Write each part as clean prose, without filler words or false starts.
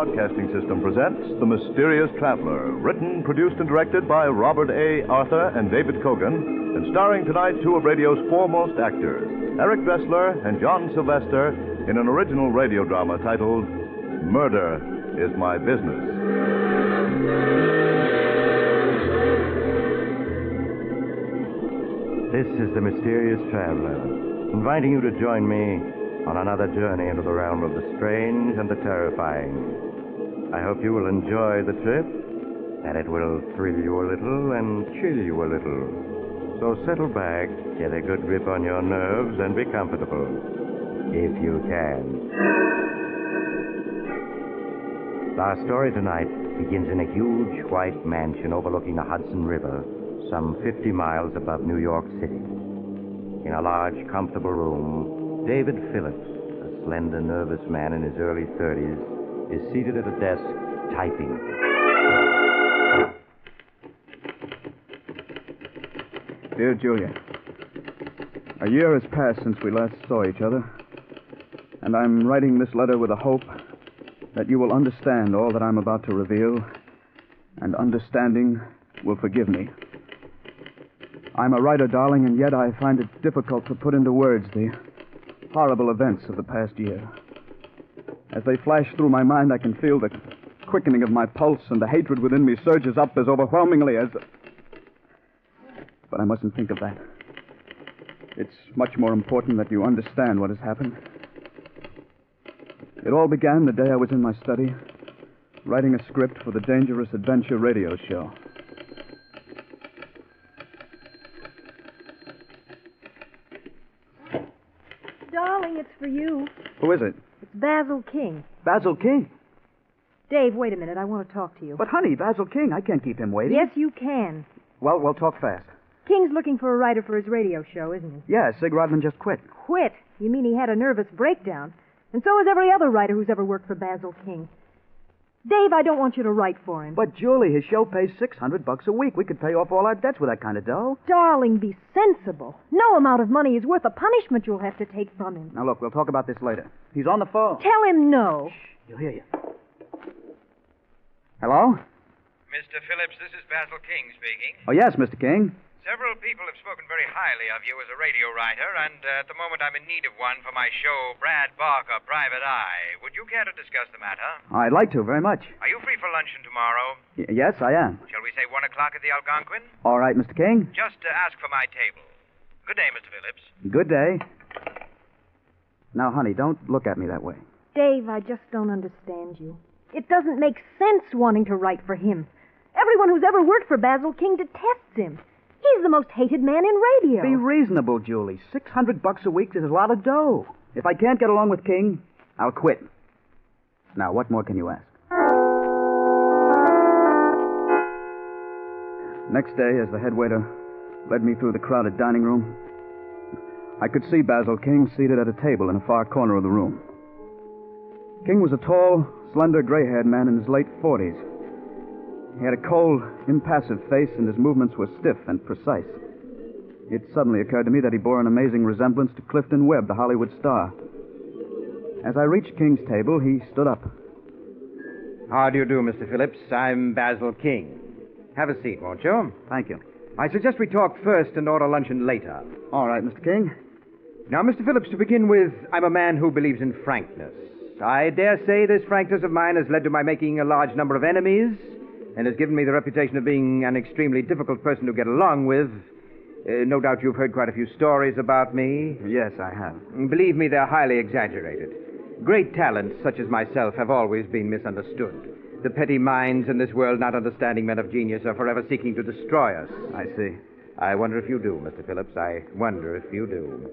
Broadcasting System presents The Mysterious Traveler, written, produced, and directed by Robert A. Arthur and David Kogan, and starring tonight two of radio's foremost actors, Eric Dressler and John Sylvester, in an original radio drama titled Murder is My Business. This is The Mysterious Traveler, inviting you to join me on another journey into the realm of the strange and the terrifying. I hope you will enjoy the trip, and it will thrill you a little and chill you a little. So settle back, get a good grip on your nerves, and be comfortable, if you can. Our story tonight begins in a huge white mansion overlooking the Hudson River, some 50 miles above New York City. In a large, comfortable room, David Phillips, a slender, nervous man in his early 30s, is seated at a desk, typing. Dear Julia, a year has passed since we last saw each other, and I'm writing this letter with the hope that you will understand all that I'm about to reveal, and understanding will forgive me. I'm a writer, darling, and yet I find it difficult to put into words the horrible events of the past year. As they flash through my mind, I can feel the quickening of my pulse, and the hatred within me surges up as overwhelmingly as... But I mustn't think of that. It's much more important that you understand what has happened. It all began the day I was in my study, writing a script for the Dangerous Adventure radio show. Darling, it's for you. Who is it? It's Basil King. Basil King. Dave, wait a minute. I want to talk to you. But, honey, Basil King, I can't keep him waiting. Yes, you can. Well, we'll talk fast. King's looking for a writer for his radio show, isn't he? Yeah, Sig Rodman just quit. Quit? You mean he had a nervous breakdown? And so has every other writer who's ever worked for Basil King. Dave, I don't want you to write for him. But, Julie, his show pays $600 a week. We could pay off all our debts with that kind of dough. Darling, be sensible. No amount of money is worth the punishment you'll have to take from him. Now, look, we'll talk about this later. He's on the phone. Tell him no. Shh, he'll hear you. Hello? Mr. Phillips, this is Basil King speaking. Oh, yes, Mr. King. Several people have spoken very highly of you as a radio writer, and at the moment I'm in need of one for my show, Brad Barker, Private Eye. Would you care to discuss the matter? I'd like to, very much. Are you free for luncheon tomorrow? Yes, I am. Shall we say 1 o'clock at the Algonquin? All right, Mr. King. Just ask for my table. Good day, Mr. Phillips. Good day. Now, honey, don't look at me that way. Dave, I just don't understand you. It doesn't make sense wanting to write for him. Everyone who's ever worked for Basil King detests him. He's the most hated man in radio. Be reasonable, Julie. $600 a week is a lot of dough. If I can't get along with King, I'll quit. Now, what more can you ask? Next day, as the head waiter led me through the crowded dining room, I could see Basil King seated at a table in a far corner of the room. King was a tall, slender, gray-haired man in his late 40s. He had a cold, impassive face, and his movements were stiff and precise. It suddenly occurred to me that he bore an amazing resemblance to Clifton Webb, the Hollywood star. As I reached King's table, he stood up. How do you do, Mr. Phillips? I'm Basil King. Have a seat, won't you? Thank you. I suggest we talk first and order luncheon later. All right, Mr. King. Now, Mr. Phillips, to begin with, I'm a man who believes in frankness. I dare say this frankness of mine has led to my making a large number of enemies, and has given me the reputation of being an extremely difficult person to get along with. No doubt you've heard quite a few stories about me. Yes, I have. Believe me, they're highly exaggerated. Great talents, such as myself, have always been misunderstood. The petty minds in this world, not understanding men of genius, are forever seeking to destroy us. I see. I wonder if you do, Mr. Phillips. I wonder if you do.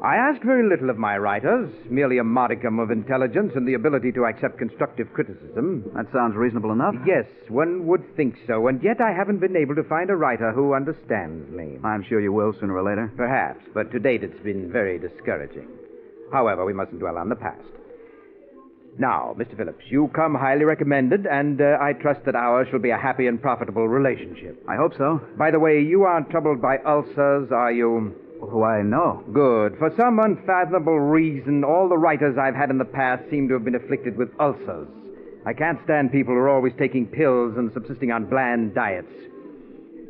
I ask very little of my writers, merely a modicum of intelligence and the ability to accept constructive criticism. That sounds reasonable enough. Yes, one would think so, and yet I haven't been able to find a writer who understands me. I'm sure you will sooner or later. Perhaps, but to date it's been very discouraging. However, we mustn't dwell on the past. Now, Mr. Phillips, you come highly recommended, and I trust that ours shall be a happy and profitable relationship. I hope so. By the way, you aren't troubled by ulcers, are you? Why, no. Good. For some unfathomable reason, all the writers I've had in the past seem to have been afflicted with ulcers. I can't stand people who are always taking pills and subsisting on bland diets.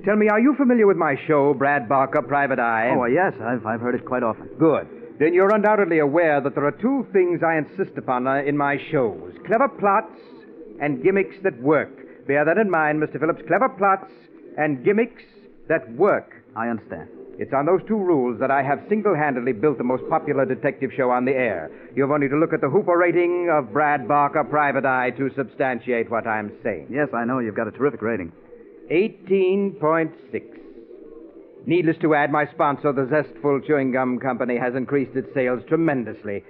Tell me, are you familiar with my show, Brad Barker, Private Eye? Oh, yes. I've heard it quite often. Good. Then you're undoubtedly aware that there are two things I insist upon in my shows. Clever plots and gimmicks that work. Bear that in mind, Mr. Phillips. Clever plots and gimmicks that work. I understand. It's on those two rules that I have single-handedly built the most popular detective show on the air. You've only to look at the Hooper rating of Brad Barker, Private Eye, to substantiate what I'm saying. Yes, I know. You've got a terrific rating. 18.6. Needless to add, my sponsor, the Zestful Chewing Gum Company, has increased its sales tremendously.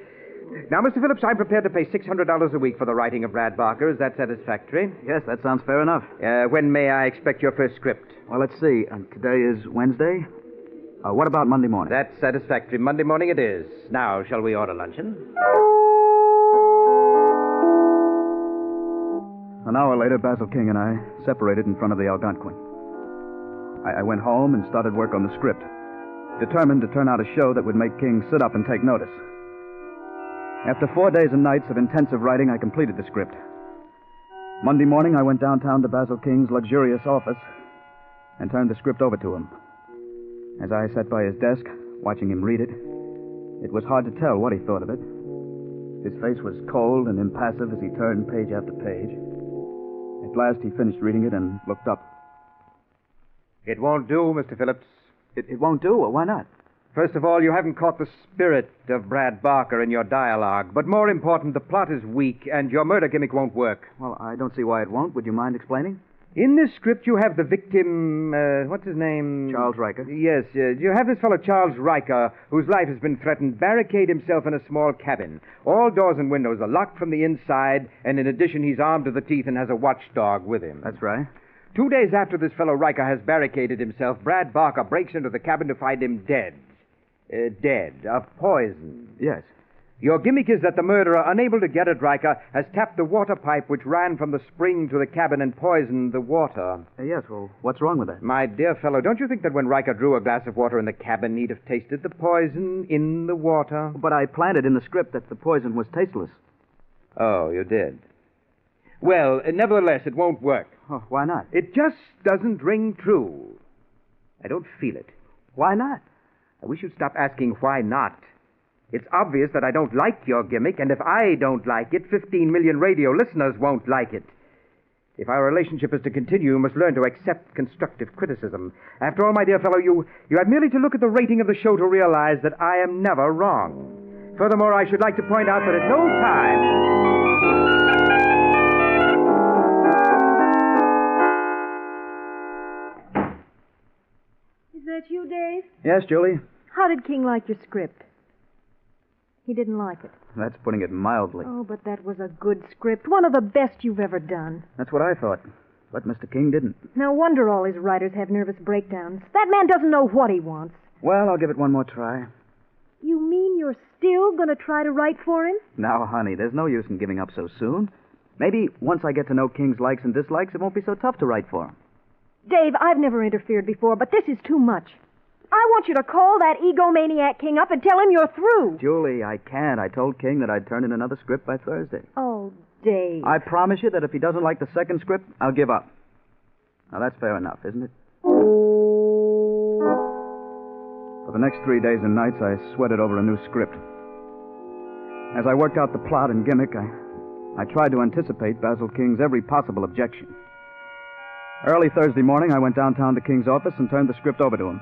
Now, Mr. Phillips, I'm prepared to pay $600 a week for the writing of Brad Barker. Is that satisfactory? Yes, that sounds fair enough. When may I expect your first script? Well, let's see. Today is Wednesday. What about Monday morning? That's satisfactory. Monday morning it is. Now, shall we order luncheon? An hour later, Basil King and I separated in front of the Algonquin. I went home and started work on the script, determined to turn out a show that would make King sit up and take notice. After 4 days and nights of intensive writing, I completed the script. Monday morning, I went downtown to Basil King's luxurious office and turned the script over to him. As I sat by his desk, watching him read it, it was hard to tell what he thought of it. His face was cold and impassive as he turned page after page. At last, he finished reading it and looked up. It won't do, Mr. Phillips. It won't do? Well, why not? First of all, you haven't caught the spirit of Brad Barker in your dialogue. But more important, the plot is weak, and your murder gimmick won't work. Well, I don't see why it won't. Would you mind explaining? In this script, you have the victim, what's his name? Charles Riker. Yes, you have this fellow, Charles Riker, whose life has been threatened, barricade himself in a small cabin. All doors and windows are locked from the inside, and in addition, he's armed to the teeth and has a watchdog with him. That's right. 2 days after this fellow Riker has barricaded himself, Brad Barker breaks into the cabin to find him dead. Dead of poison. Yes. Your gimmick is that the murderer, unable to get at Riker, has tapped the water pipe which ran from the spring to the cabin and poisoned the water. Yes, well, what's wrong with that? My dear fellow, don't you think that when Riker drew a glass of water in the cabin, he'd have tasted the poison in the water? But I planted in the script that the poison was tasteless. Oh, you did? Well, nevertheless, it won't work. Oh, why not? It just doesn't ring true. I don't feel it. Why not? I wish you'd stop asking why not. It's obvious that I don't like your gimmick, and if I don't like it, 15 million radio listeners won't like it. If our relationship is to continue, you must learn to accept constructive criticism. After all, my dear fellow, you had merely to look at the rating of the show to realize that I am never wrong. Furthermore, I should like to point out that at no time... Is that you, Dave? Yes, Julie? How did King like your script? He didn't like it. That's putting it mildly. Oh, but that was a good script. One of the best you've ever done. That's what I thought. But Mr. King didn't. No wonder all his writers have nervous breakdowns. That man doesn't know what he wants. Well, I'll give it one more try. You mean you're still going to try to write for him? Now, honey, there's no use in giving up so soon. Maybe once I get to know King's likes and dislikes, it won't be so tough to write for him. Dave, I've never interfered before, but this is too much. I want you to call that egomaniac King up and tell him you're through. Julie, I can't. I told King that I'd turn in another script by Thursday. Oh, Dave. I promise you that if he doesn't like the second script, I'll give up. Now, that's fair enough, isn't it? For the next 3 days and nights, I sweated over a new script. As I worked out the plot and gimmick, I tried to anticipate Basil King's every possible objection. Early Thursday morning, I went downtown to King's office and turned the script over to him.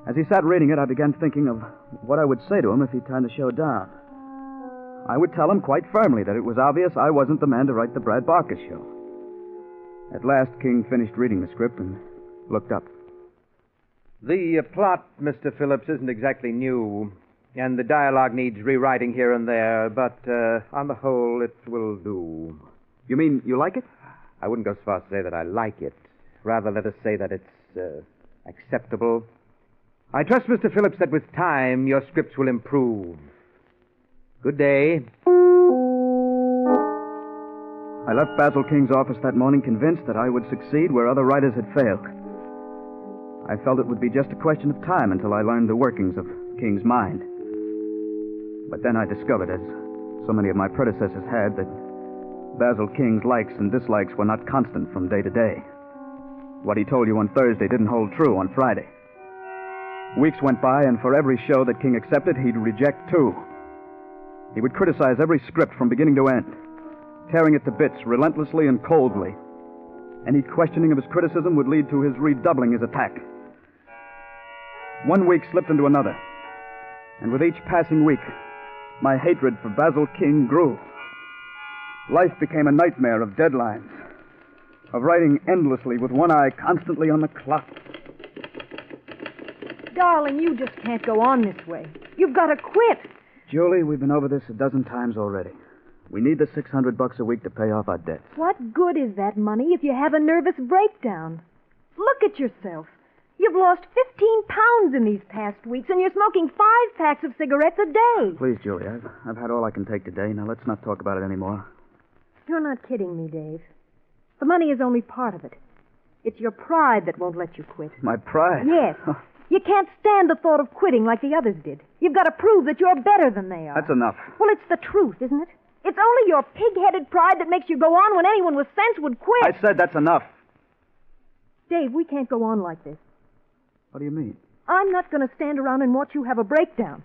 As he sat reading it, I began thinking of what I would say to him if he turned the show down. I would tell him quite firmly that it was obvious I wasn't the man to write the Brad Barker show. At last, King finished reading the script and looked up. The plot, Mr. Phillips, isn't exactly new, and the dialogue needs rewriting here and there, but on the whole, it will do. You mean you like it? I wouldn't go so far as to say that I like it. Rather, let us say that it's acceptable. I trust, Mr. Phillips, that with time your scripts will improve. Good day. I left Basil King's office that morning convinced that I would succeed where other writers had failed. I felt it would be just a question of time until I learned the workings of King's mind. But then I discovered, as so many of my predecessors had, that Basil King's likes and dislikes were not constant from day to day. What he told you on Thursday didn't hold true on Friday. Weeks went by, and for every show that King accepted, he'd reject two. He would criticize every script from beginning to end, tearing it to bits relentlessly and coldly. Any questioning of his criticism would lead to his redoubling his attack. One week slipped into another, and with each passing week, my hatred for Basil King grew. Life became a nightmare of deadlines, of writing endlessly with one eye constantly on the clock. Darling, you just can't go on this way. You've got to quit. Julie, we've been over this a dozen times already. We need the $600 a week to pay off our debts. What good is that money if you have a nervous breakdown? Look at yourself. You've lost 15 pounds in these past weeks, and you're smoking 5 packs of cigarettes a day. Please, Julie, I've had all I can take today. Now, let's not talk about it anymore. You're not kidding me, Dave. The money is only part of it. It's your pride that won't let you quit. My pride? Yes. You can't stand the thought of quitting like the others did. You've got to prove that you're better than they are. That's enough. Well, it's the truth, isn't it? It's only your pig-headed pride that makes you go on when anyone with sense would quit. I said that's enough. Dave, we can't go on like this. What do you mean? I'm not going to stand around and watch you have a breakdown.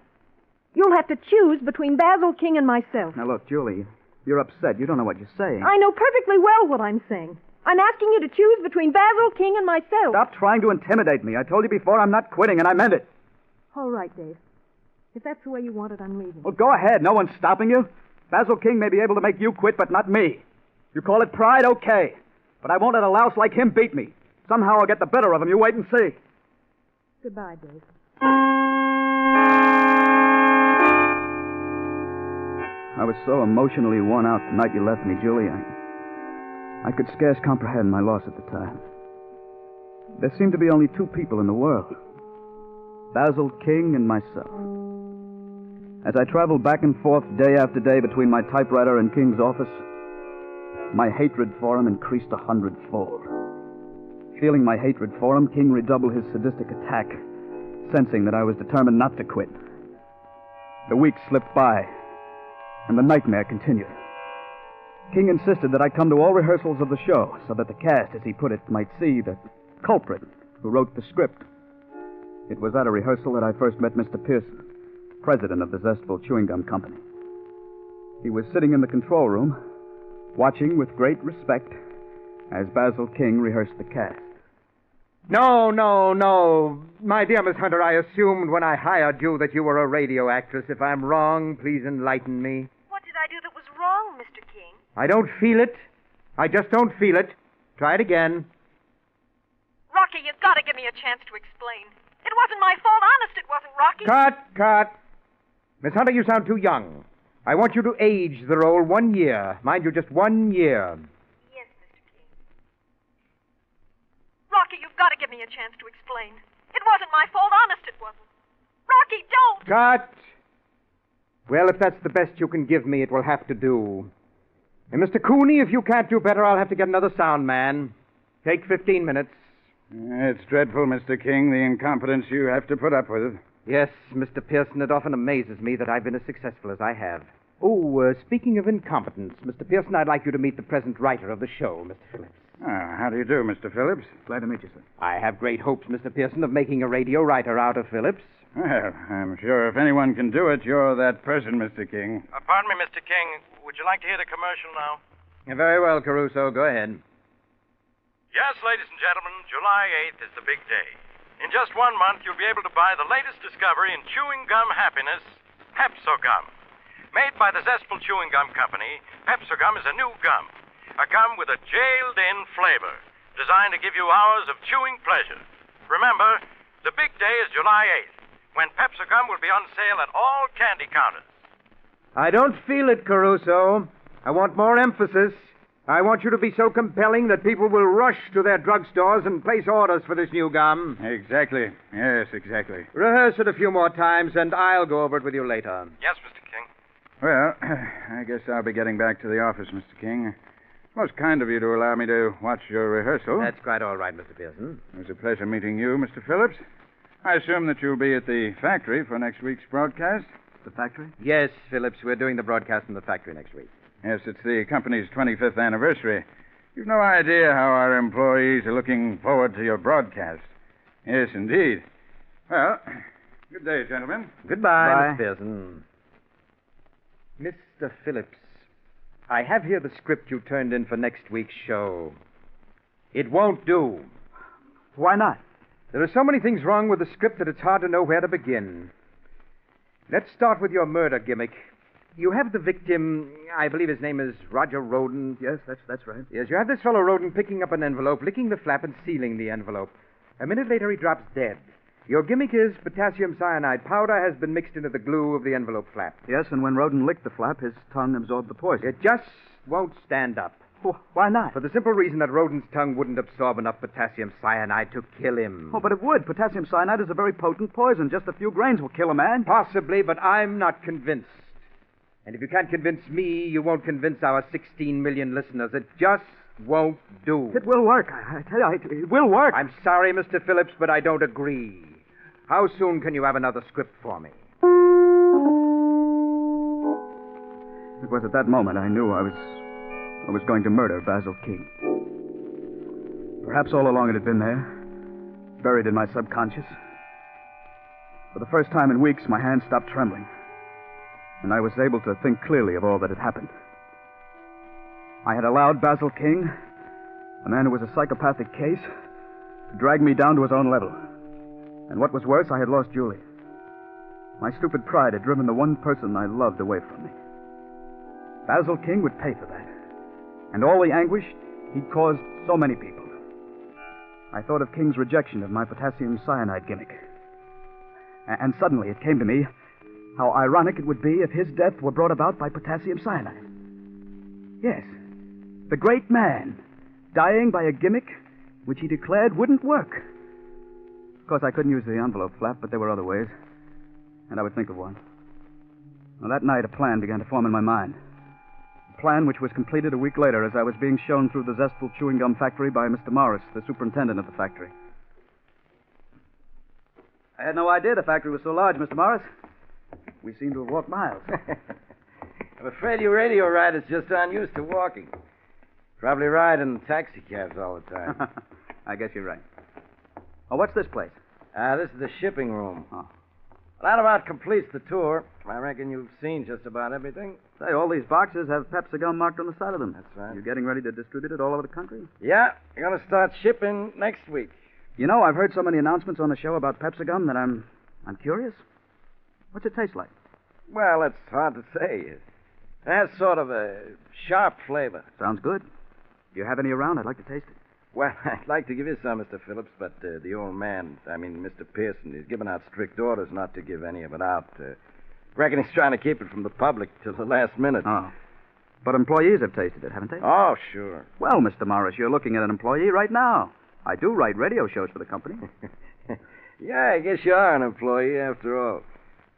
You'll have to choose between Basil King and myself. Now, look, Julie, you're upset. You don't know what you're saying. I know perfectly well what I'm saying. I'm asking you to choose between Basil King and myself. Stop trying to intimidate me. I told you before I'm not quitting, and I meant it. All right, Dave. If that's the way you want it, I'm leaving. Well, go ahead. No one's stopping you. Basil King may be able to make you quit, but not me. You call it pride, okay. But I won't let a louse like him beat me. Somehow I'll get the better of him. You wait and see. Goodbye, Dave. I was so emotionally worn out the night you left me, Julie. I could scarce comprehend my loss at the time. There seemed to be only two people in the world. Basil King and myself. As I traveled back and forth day after day between my typewriter and King's office, my hatred for him increased 100-fold. Feeling my hatred for him, King redoubled his sadistic attack, sensing that I was determined not to quit. The weeks slipped by, and the nightmare continued. King insisted that I come to all rehearsals of the show so that the cast, as he put it, might see the culprit who wrote the script. It was at a rehearsal that I first met Mr. Pearson, president of the Zestful Chewing Gum Company. He was sitting in the control room, watching with great respect as Basil King rehearsed the cast. No. My dear Miss Hunter, I assumed when I hired you that you were a radio actress. If I'm wrong, please enlighten me. What did I do that was wrong, Mr. King? I don't feel it. I just don't feel it. Try it again. Rocky, you've got to give me a chance to explain. It wasn't my fault. Honest, it wasn't, Rocky. Cut. Miss Hunter, you sound too young. I want you to age the role 1 year. Mind you, just 1 year. Yes, Mr. King. Rocky, you've got to give me a chance to explain. It wasn't my fault. Honest, it wasn't. Rocky, don't! Cut! Well, if that's the best you can give me, it will have to do. And Mr. Cooney, if you can't do better, I'll have to get another sound man. Take 15 minutes. It's dreadful, Mr. King, the incompetence you have to put up with. Yes, Mr. Pearson, it often amazes me that I've been as successful as I have. Oh, speaking of incompetence, Mr. Pearson, I'd like you to meet the present writer of the show, Mr. Phillips. How do you do, Mr. Phillips? Glad to meet you, sir. I have great hopes, Mr. Pearson, of making a radio writer out of Phillips. Well, I'm sure if anyone can do it, you're that person, Mr. King. Pardon me, Mr. King. Would you like to hear the commercial now? Very well, Caruso. Go ahead. Yes, ladies and gentlemen, July 8th is the big day. In just 1 month, you'll be able to buy the latest discovery in chewing gum happiness, Pepso-Gum. Made by the Zestful Chewing Gum Company, Pepso-Gum is a new gum. A gum with a jailed-in flavor, designed to give you hours of chewing pleasure. Remember, the big day is July 8th, when Pepso-Gum will be on sale at all candy counters. I don't feel it, Caruso. I want more emphasis. I want you to be so compelling that people will rush to their drugstores and place orders for this new gum. Exactly. Yes, exactly. Rehearse it a few more times, and I'll go over it with you later. Yes, Mr. King. Well, I guess I'll be getting back to the office, Mr. King. Most kind of you to allow me to watch your rehearsal. That's quite all right, Mr. Pearson. It was a pleasure meeting you, Mr. Phillips. I assume that you'll be at the factory for next week's broadcast? The factory? Yes, Phillips, we're doing the broadcast in the factory next week. Yes, it's the company's 25th anniversary. You've no idea how our employees are looking forward to your broadcast. Yes, indeed. Well, good day, gentlemen. Goodbye, Bye. Miss Pearson. Mr. Phillips, I have here the script you turned in for next week's show. It won't do. Why not? There are so many things wrong with the script that it's hard to know where to begin. Let's start with your murder gimmick. You have the victim, I believe his name is Roger Roden. Yes, that's right. Yes, you have this fellow Roden picking up an envelope, licking the flap, and sealing the envelope. A minute later, he drops dead. Your gimmick is potassium cyanide powder has been mixed into the glue of the envelope flap. Yes, and when Roden licked the flap, his tongue absorbed the poison. It just won't stand up. Why not? For the simple reason that Roden's tongue wouldn't absorb enough potassium cyanide to kill him. Oh, but it would. Potassium cyanide is a very potent poison. Just a few grains will kill a man. Possibly, but I'm not convinced. And if you can't convince me, you won't convince our 16 million listeners. It just won't do. It will work. I tell you, it will work. I'm sorry, Mr. Phillips, but I don't agree. How soon can you have another script for me? It was at that moment I knew I was going to murder Basil King. Perhaps all along it had been there, buried in my subconscious. For the first time in weeks, my hands stopped trembling, and I was able to think clearly of all that had happened. I had allowed Basil King, a man who was a psychopathic case, to drag me down to his own level. And what was worse, I had lost Julie. My stupid pride had driven the one person I loved away from me. Basil King would pay for that. And all the anguish he'd caused so many people. I thought of King's rejection of my potassium cyanide gimmick. And suddenly it came to me how ironic it would be if his death were brought about by potassium cyanide. Yes, the great man, dying by a gimmick which he declared wouldn't work. Of course, I couldn't use the envelope flap, but there were other ways, and I would think of one. Well, that night, a plan began to form in my mind. A plan which was completed a week later as I was being shown through the Zestful chewing gum factory by Mr. Morris, the superintendent of the factory. I had no idea the factory was so large, Mr. Morris. We seem to have walked miles. I'm afraid your radio rider's just unused to walking. Probably ride in taxi cabs all the time. I guess you're right. Oh, what's this place? This is the shipping room. Oh. Well, that about completes the tour. I reckon you've seen just about everything. Say, all these boxes have Pepsi gum marked on the side of them. That's right. You're getting ready to distribute it all over the country? Yeah, you're going to start shipping next week. You know, I've heard so many announcements on the show about Pepsi gum that I'm curious. What's it taste like? Well, it's hard to say. It has sort of a sharp flavor. Sounds good. If you have any around, I'd like to taste it. Well, I'd like to give you some, Mr. Phillips, but the old man, Mr. Pearson, he's given out strict orders not to give any of it out. Reckon he's trying to keep it from the public till the last minute. Oh. But employees have tasted it, haven't they? Oh, sure. Well, Mr. Morris, you're looking at an employee right now. I do write radio shows for the company. Yeah, I guess you are an employee after all.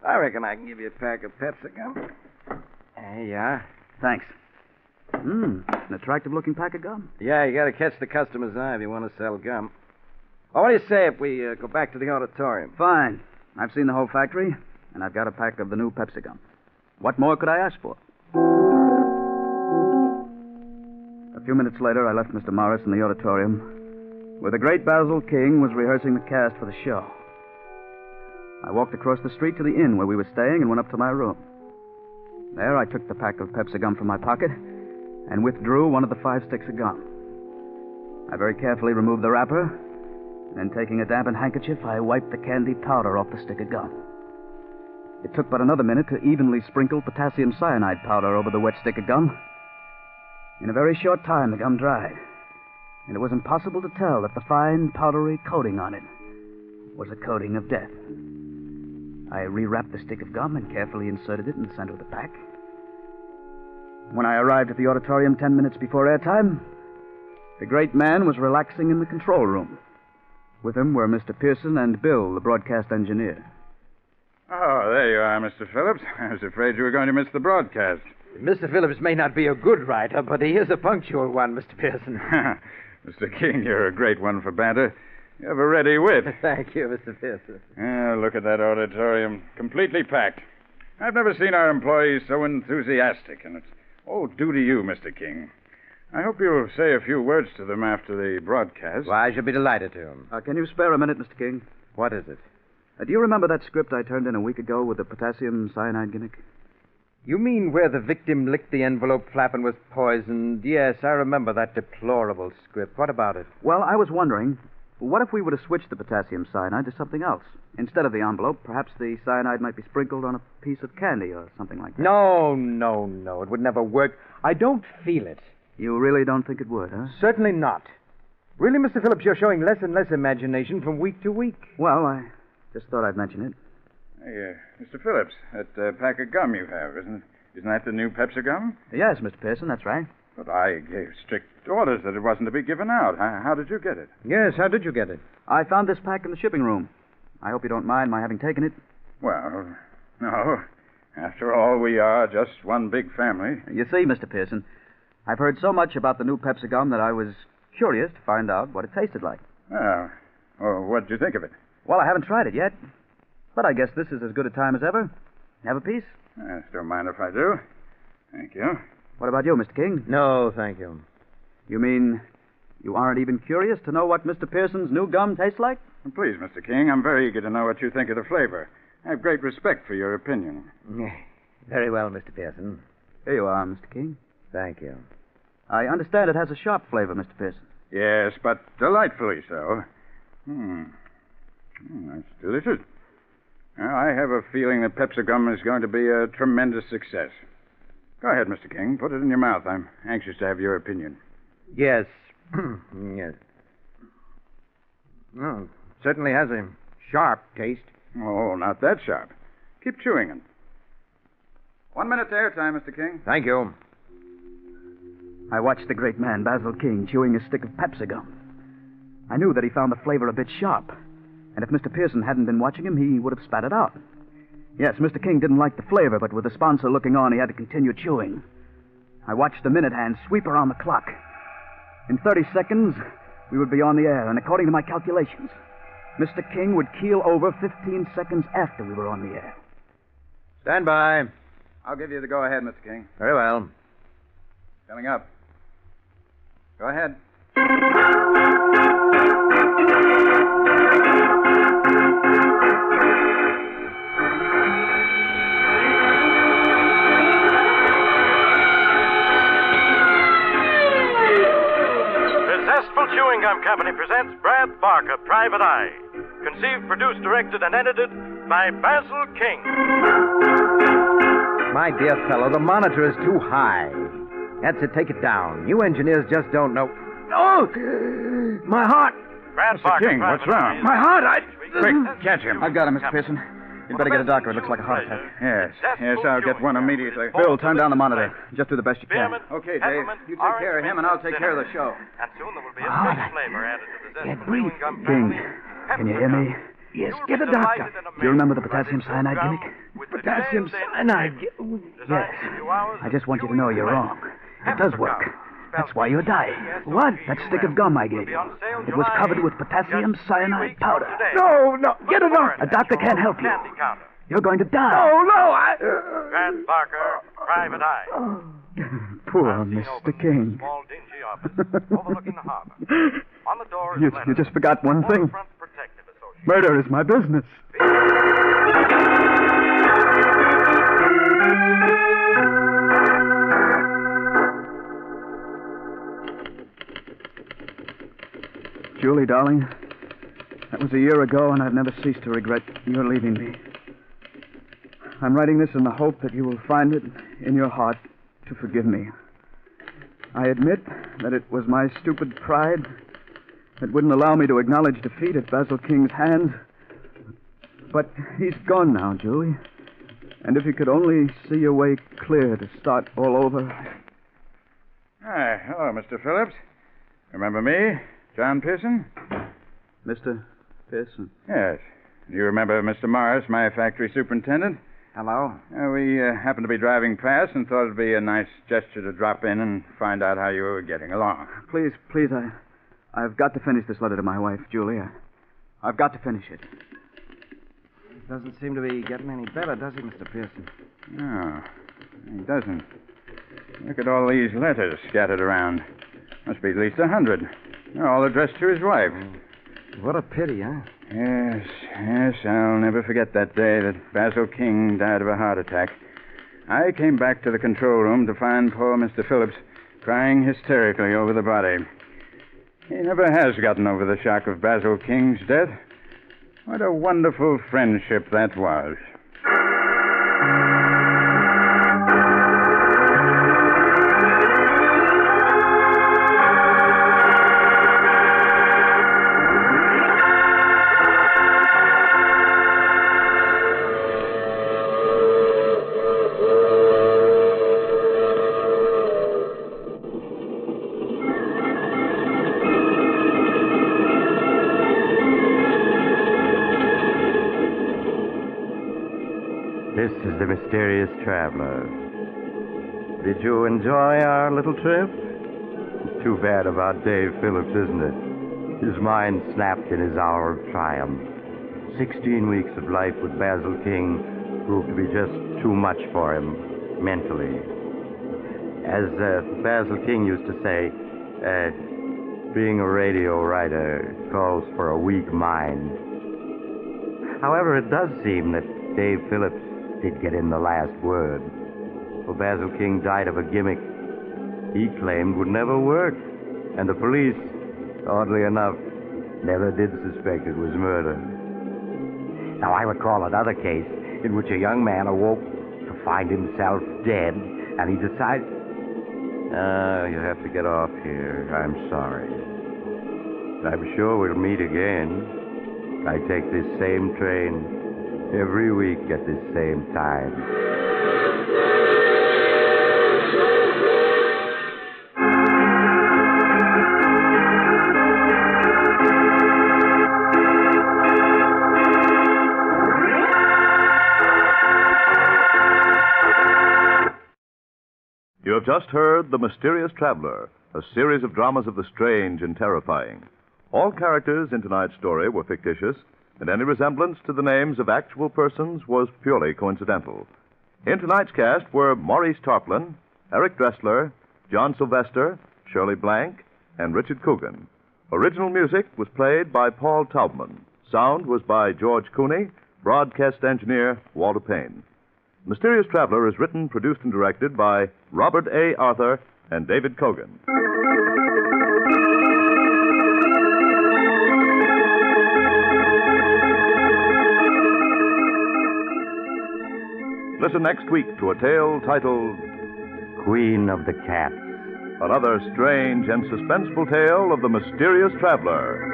I reckon I can give you a pack of Pepsi gum. There you are. Thanks. An attractive-looking pack of gum. Yeah, you got to catch the customer's eye if you want to sell gum. Well, what do you say if we go back to the auditorium? Fine. I've seen the whole factory, and I've got a pack of the new Pepsi gum. What more could I ask for? A few minutes later, I left Mr. Morris in the auditorium, where the great Basil King was rehearsing the cast for the show. I walked across the street to the inn where we were staying and went up to my room. There, I took the pack of Pepsi gum from my pocket and withdrew one of the 5 sticks of gum. I very carefully removed the wrapper, and then taking a dampened handkerchief, I wiped the candy powder off the stick of gum. It took but another minute to evenly sprinkle potassium cyanide powder over the wet stick of gum. In a very short time, the gum dried, and it was impossible to tell that the fine, powdery coating on it was a coating of death. I rewrapped the stick of gum and carefully inserted it in the center of the pack. When I arrived at the auditorium 10 minutes before airtime, the great man was relaxing in the control room. With him were Mr. Pearson and Bill, the broadcast engineer. Oh, there you are, Mr. Phillips. I was afraid you were going to miss the broadcast. Mr. Phillips may not be a good writer, but he is a punctual one, Mr. Pearson. Mr. King, you're a great one for banter. You have a ready wit. Thank you, Mr. Pearson. Look at that auditorium. Completely packed. I've never seen our employees so enthusiastic, and it's All due to you, Mr. King. I hope you'll say a few words to them after the broadcast. Why, I should be delighted to. Can you spare a minute, Mr. King? What is it? Do you remember that script I turned in a week ago with the potassium cyanide gimmick? You mean where the victim licked the envelope flap and was poisoned? Yes, I remember that deplorable script. What about it? Well, I was wondering, what if we were to switch the potassium cyanide to something else? Instead of the envelope, perhaps the cyanide might be sprinkled on a piece of candy or something like that. No. It would never work. I don't feel it. You really don't think it would, huh? Certainly not. Really, Mr. Phillips, you're showing less and less imagination from week to week. Well, I just thought I'd mention it. Hey, Mr. Phillips, that pack of gum you have, isn't that the new Pepsi gum? Yes, Mr. Pearson, that's right. But I gave strict orders that it wasn't to be given out. How did you get it? Yes, how did you get it? I found this pack in the shipping room. I hope you don't mind my having taken it. Well, no. After all, we are just one big family. You see, Mr. Pearson, I've heard so much about the new Pepsi gum that I was curious to find out what it tasted like. Well, what did you think of it? Well, I haven't tried it yet, but I guess this is as good a time as ever. Have a piece? Don't mind if I do. Thank you. What about you, Mr. King? No, thank you. You mean you aren't even curious to know what Mr. Pearson's new gum tastes like? Please, Mr. King, I'm very eager to know what you think of the flavor. I have great respect for your opinion. Very well, Mr. Pearson. Here you are, Mr. King. Thank you. I understand it has a sharp flavor, Mr. Pearson. Yes, but delightfully so. That's delicious. Well, I have a feeling that Pepsi gum is going to be a tremendous success. Go ahead, Mr. King. Put it in your mouth. I'm anxious to have your opinion. Yes. Yes. Well, certainly has a sharp taste. Oh, not that sharp. Keep chewing it. 1 minute to airtime, Mr. King. Thank you. I watched the great man, Basil King, chewing a stick of Pepsi gum. I knew that he found the flavor a bit sharp. And if Mr. Pearson hadn't been watching him, he would have spat it out. Yes, Mr. King didn't like the flavor, but with the sponsor looking on, he had to continue chewing. I watched the minute hand sweep around the clock. In 30 seconds, we would be on the air, and according to my calculations, Mr. King would keel over 15 seconds after we were on the air. Stand by. I'll give you the go-ahead, Mr. King. Very well. Coming up. Go ahead. Chewing Gum Company presents Brad Barker, Private Eye. Conceived, produced, directed, and edited by Basil King. My dear fellow, the monitor is too high. That's it. Take it down. You engineers just don't know. Oh! My heart! Brad Mr. Barker, King, what's Private wrong? Eye. My heart! Quick, catch him. I've got him, Mr. Pearson. You'd better get a doctor. It looks like a heart attack. Yes, I'll get one immediately. Bill, turn down the monitor. Just do the best you can. Okay, Dave. You take care of him, and I'll take care of the show. And soon there will be a fresh flavor added to the zestful chewing gum King, family. can you hear me? Yes, get a doctor. Do you remember the potassium cyanide gimmick? Potassium cyanide. Yes. I just want you to know you're wrong. It does work. That's why you're dying. What? That stick of gum I gave you. It was covered with potassium cyanide powder. No, get a doctor. A doctor can't help you. You're going to die. Brad Barker, Private Eye. Poor Mr. King. Small, dingy office overlooking the harbor. On the door is a You letter. just forgot one thing. Waterfront Protective Association. Murder is my business. Julie, darling, that was a year ago, and I've never ceased to regret your leaving me. I'm writing this in the hope that you will find it in your heart to forgive me. I admit that it was my stupid pride that wouldn't allow me to acknowledge defeat at Basil King's hands. But he's gone now, Julie. And if you could only see your way clear to start all over. Hi. Hello, Mr. Phillips. Remember me? John Pearson? Mr. Pearson. Yes. You remember Mr. Morris, my factory superintendent? Hello. We happened to be driving past and thought it'd be a nice gesture to drop in and find out how you were getting along. Please, I've got to finish this letter to my wife, Julie. I've got to finish it. It doesn't seem to be getting any better, does he, Mr. Pearson? No, he doesn't. Look at all these letters scattered around. Must be at least 100. They're all addressed to his wife. What a pity, huh? Yes, I'll never forget that day that Basil King died of a heart attack. I came back to the control room to find poor Mr. Phillips crying hysterically over the body. He never has gotten over the shock of Basil King's death. What a wonderful friendship that was. This is the Mysterious Traveler. Did you enjoy our little trip? It's too bad about Dave Phillips, isn't it? His mind snapped in his hour of triumph. 16 weeks of life with Basil King proved to be just too much for him, mentally. As Basil King used to say, being a radio writer calls for a weak mind. However, it does seem that Dave Phillips did get in the last word. For Basil King died of a gimmick he claimed would never work. And the police, oddly enough, never did suspect it was murder. Now, I recall another case in which a young man awoke to find himself dead, and he decided... you have to get off here. I'm sorry. I'm sure we'll meet again. I take this same train every week at this same time. You have just heard The Mysterious Traveler, a series of dramas of the strange and terrifying. All characters in tonight's story were fictitious, and any resemblance to the names of actual persons was purely coincidental. In tonight's cast were Maurice Tarplin, Eric Dressler, John Sylvester, Shirley Blank, and Richard Coogan. Original music was played by Paul Taubman. Sound was by George Cooney, broadcast engineer Walter Payne. Mysterious Traveler is written, produced, and directed by Robert A. Arthur and David Cogan. Listen next week to a tale titled Queen of the Cats. Another strange and suspenseful tale of the Mysterious Traveler.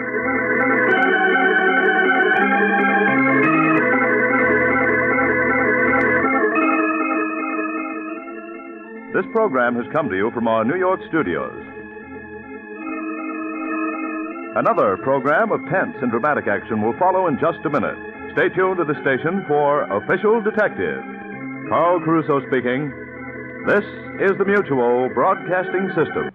This program has come to you from our New York studios. Another program of tense and dramatic action will follow in just a minute. Stay tuned to the station for Official Detective. Carl Caruso speaking. This is the Mutual Broadcasting System.